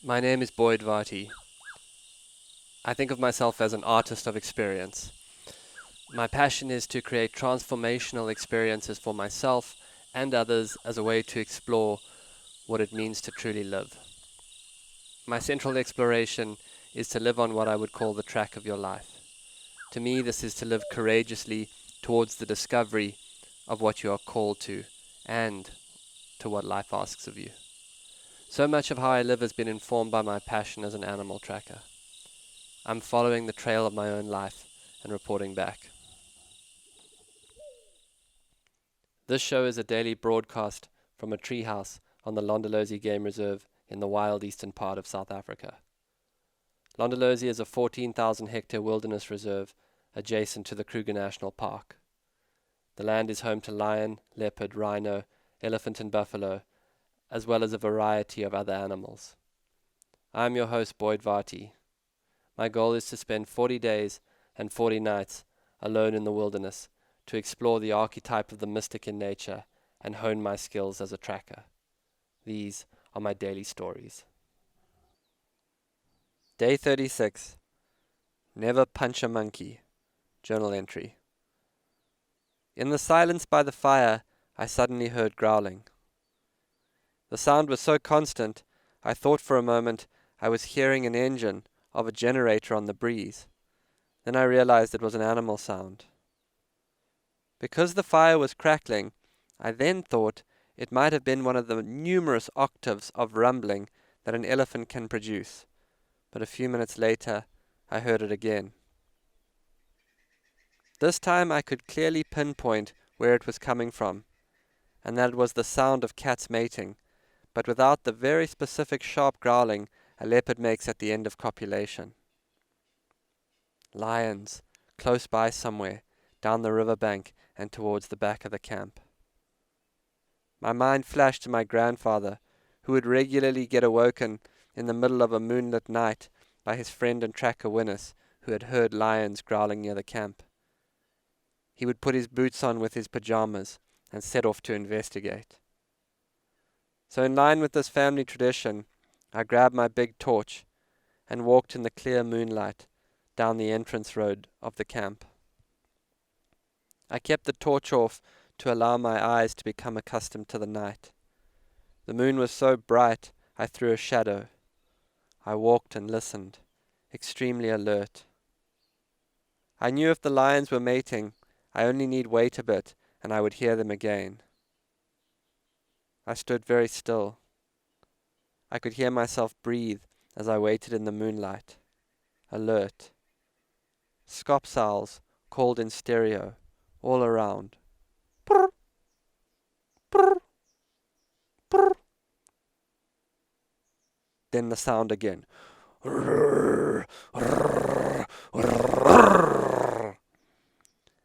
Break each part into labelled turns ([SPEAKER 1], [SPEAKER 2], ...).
[SPEAKER 1] My name is Boyd Varty. I think of myself as an artist of experience. My passion is to create transformational experiences for myself and others as a way to explore what it means to truly live. My central exploration is to live on what I would call the track of your life. To me, this is to live courageously towards the discovery of what you are called to and to what life asks of you. So much of how I live has been informed by my passion as an animal tracker. I'm following the trail of my own life and reporting back. This show is a daily broadcast from a treehouse on the Londolozi Game Reserve in the wild eastern part of South Africa. Londolozi is a 14,000 hectare wilderness reserve adjacent to the Kruger National Park. The land is home to lion, leopard, rhino, elephant and buffalo, as well as a variety of other animals. I am your host, Boyd Varty. My goal is to spend 40 days and 40 nights alone in the wilderness to explore the archetype of the mystic in nature and hone my skills as a tracker. These are my daily stories. Day 36. Never punch a monkey. Journal entry. In the silence by the fire, I suddenly heard growling. The sound was so constant, I thought for a moment I was hearing an engine of a generator on the breeze. Then I realized it was an animal sound. Because the fire was crackling, I then thought it might have been one of the numerous octaves of rumbling that an elephant can produce, but a few minutes later I heard it again. This time I could clearly pinpoint where it was coming from, and that it was the sound of cats mating, but without the very specific sharp growling a leopard makes at the end of copulation. Lions, close by somewhere, down the river bank and towards the back of the camp. My mind flashed to my grandfather, who would regularly get awoken in the middle of a moonlit night by his friend and tracker Winnis, who had heard lions growling near the camp. He would put his boots on with his pajamas and set off to investigate. So in line with this family tradition, I grabbed my big torch and walked in the clear moonlight down the entrance road of the camp. I kept the torch off to allow my eyes to become accustomed to the night. The moon was so bright I threw a shadow. I walked and listened, extremely alert. I knew if the lions were mating, I only need wait a bit and I would hear them again. I stood very still. I could hear myself breathe as I waited in the moonlight, alert. Scop owls called in stereo, all around. Brr, brr, brr. Then the sound again.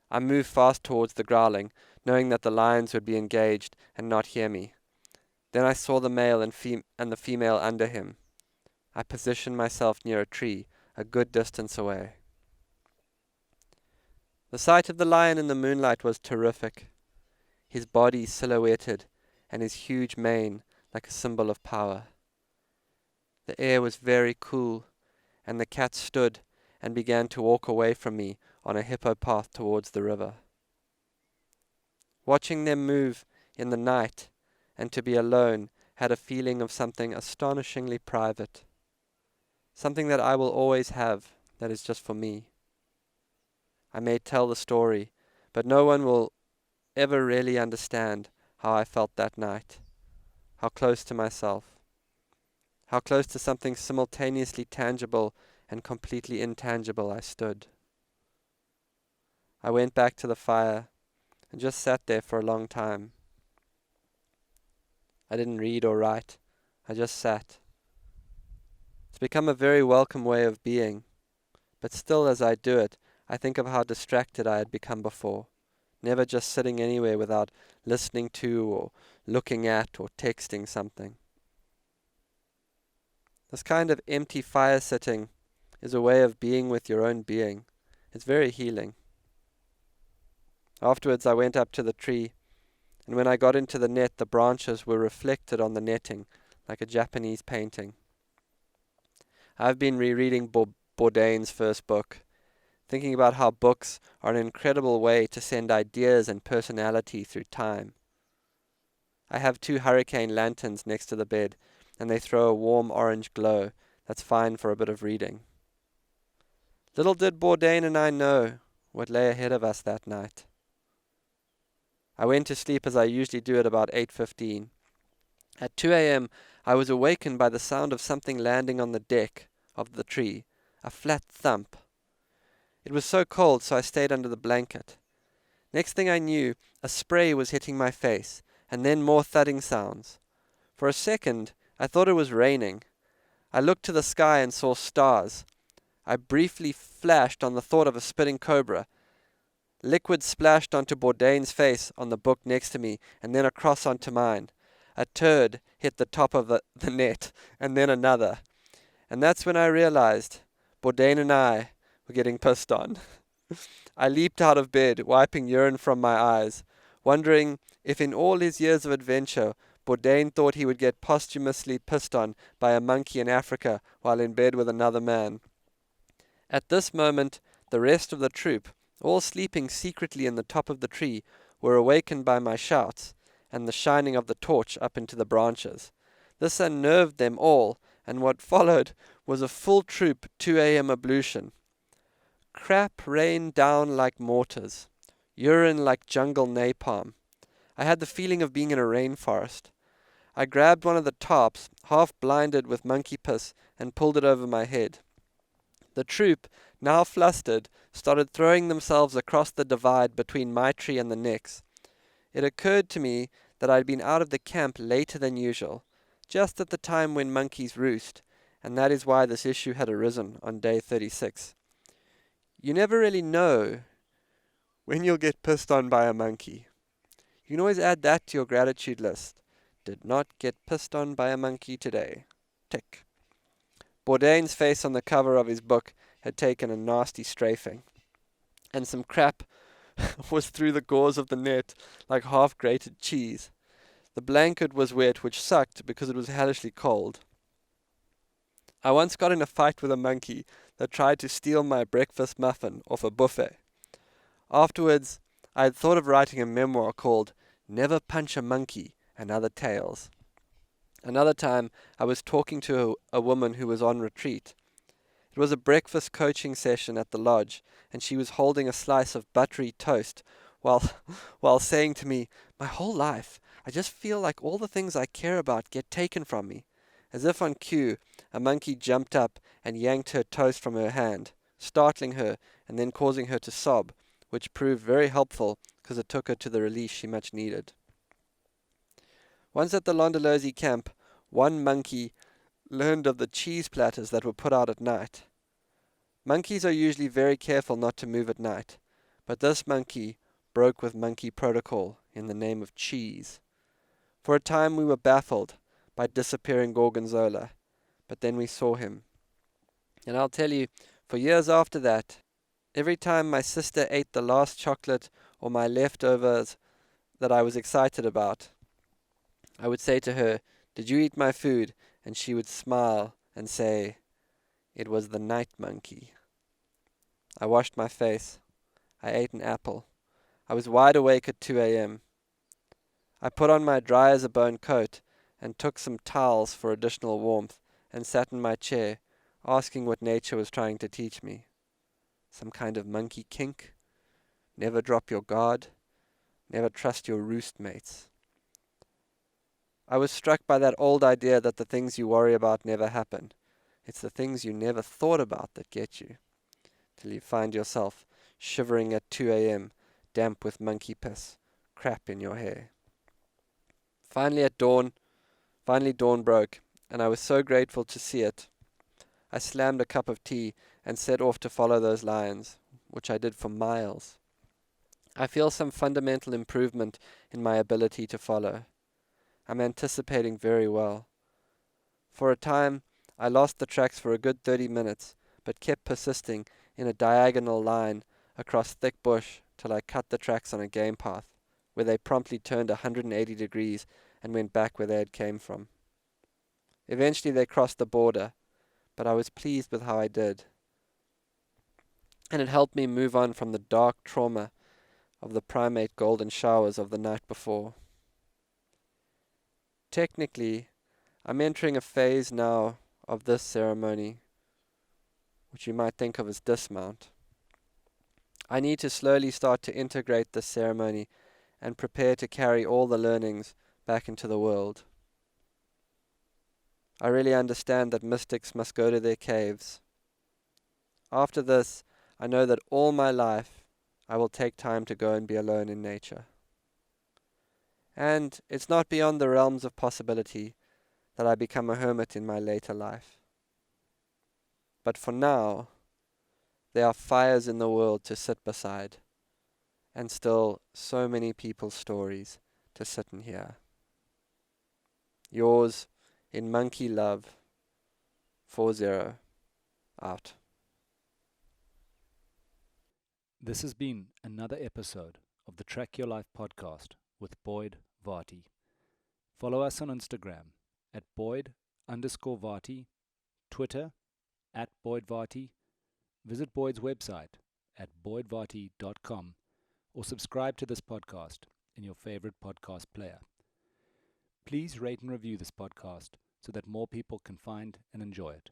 [SPEAKER 1] I moved fast towards the growling, knowing that the lions would be engaged and not hear me. Then I saw the male and the female under him. I positioned myself near a tree, a good distance away. The sight of the lion in the moonlight was terrific, his body silhouetted and his huge mane like a symbol of power. The air was very cool, and the cat stood and began to walk away from me on a hippo path towards the river. Watching them move in the night and to be alone had a feeling of something astonishingly private, something that I will always have that is just for me. I may tell the story, but no one will ever really understand how I felt that night, how close to myself, how close to something simultaneously tangible and completely intangible I stood. I went back to the fire and just sat there for a long time. I didn't read or write, I just sat. It's become a very welcome way of being, but still as I do it, I think of how distracted I had become before, never just sitting anywhere without listening to or looking at or texting something. This kind of empty fire sitting is a way of being with your own being. It's very healing. Afterwards I went up to the tree, and when I got into the net the branches were reflected on the netting like a Japanese painting. I've been rereading Bourdain's first book, thinking about how books are an incredible way to send ideas and personality through time. I have 2 hurricane lanterns next to the bed, and they throw a warm orange glow that's fine for a bit of reading. Little did Bourdain and I know what lay ahead of us that night. I went to sleep as I usually do at about 8:15. At 2 a.m. I was awakened by the sound of something landing on the deck of the tree, a flat thump. It was so cold, so I stayed under the blanket. Next thing I knew, a spray was hitting my face, and then more thudding sounds. For a second, I thought it was raining. I looked to the sky and saw stars. I briefly flashed on the thought of a spitting cobra. Liquid splashed onto Bourdain's face on the book next to me, and then across onto mine. A turd hit the top of the net, and then another. And that's when I realized Bourdain and I were getting pissed on. I leaped out of bed, wiping urine from my eyes, wondering if in all his years of adventure, Bourdain thought he would get posthumously pissed on by a monkey in Africa while in bed with another man. At this moment, the rest of the troop, all sleeping secretly in the top of the tree, were awakened by my shouts and the shining of the torch up into the branches. This unnerved them all, and what followed was a full troop 2 a.m. ablution. Crap rained down like mortars, urine like jungle napalm. I had the feeling of being in a rainforest. I grabbed one of the tarps, half blinded with monkey piss, and pulled it over my head. The troop, now flustered, started throwing themselves across the divide between my tree and the next. It occurred to me that I had been out of the camp later than usual, just at the time when monkeys roost, and that is why this issue had arisen on day 36. You never really know when you'll get pissed on by a monkey. You can always add that to your gratitude list. Did not get pissed on by a monkey today. Tick. Bourdain's face on the cover of his book had taken a nasty strafing, and some crap was through the gauze of the net like half-grated cheese. The blanket was wet, which sucked because it was hellishly cold. I once got in a fight with a monkey that tried to steal my breakfast muffin off a buffet. Afterwards, I had thought of writing a memoir called Never Punch a Monkey and Other Tales. Another time, I was talking to a woman who was on retreat. It was a breakfast coaching session at the lodge, and she was holding a slice of buttery toast while saying to me, "My whole life, I just feel like all the things I care about get taken from me." As if on cue, a monkey jumped up and yanked her toast from her hand, startling her and then causing her to sob, which proved very helpful because it took her to the release she much needed. Once at the Londolozi camp, one monkey learned of the cheese platters that were put out at night. Monkeys are usually very careful not to move at night, but this monkey broke with monkey protocol in the name of cheese. For a time we were baffled by disappearing Gorgonzola, but then we saw him. And I'll tell you, for years after that, every time my sister ate the last chocolate or my leftovers that I was excited about, I would say to her, "Did you eat my food?" And she would smile and say, "It was the night monkey." I washed my face. I ate an apple. I was wide awake at 2 a.m. I put on my dry-as-a-bone coat and took some towels for additional warmth and sat in my chair, asking what nature was trying to teach me. Some kind of monkey kink? Never drop your guard. Never trust your roost mates. I was struck by that old idea that the things you worry about never happen. It's the things you never thought about that get you, till you find yourself shivering at 2 a.m., damp with monkey piss, crap in your hair. Finally dawn broke, and I was so grateful to see it. I slammed a cup of tea and set off to follow those lions, which I did for miles. I feel some fundamental improvement in my ability to follow. I'm anticipating very well. For a time, I lost the tracks for a good 30 minutes, but kept persisting in a diagonal line across thick bush till I cut the tracks on a game path, where they promptly turned 180 degrees and went back where they had came from. Eventually they crossed the border, but I was pleased with how I did, and it helped me move on from the dark trauma of the primate golden showers of the night before. Technically, I'm entering a phase now of this ceremony, which you might think of as dismount. I need to slowly start to integrate this ceremony and prepare to carry all the learnings back into the world. I really understand that mystics must go to their caves. After this, I know that all my life I will take time to go and be alone in nature. And it's not beyond the realms of possibility that I become a hermit in my later life. But for now, there are fires in the world to sit beside, and still so many people's stories to sit and hear. Yours, in Monkey Love, 40, out.
[SPEAKER 2] This has been another episode of the Track Your Life podcast with Boyd Varty. Follow us on Instagram at Boyd_Varty, Twitter at Boyd Varty. Visit Boyd's website at boydvarty.com or subscribe to this podcast in your favorite podcast player. Please rate and review this podcast so that more people can find and enjoy it.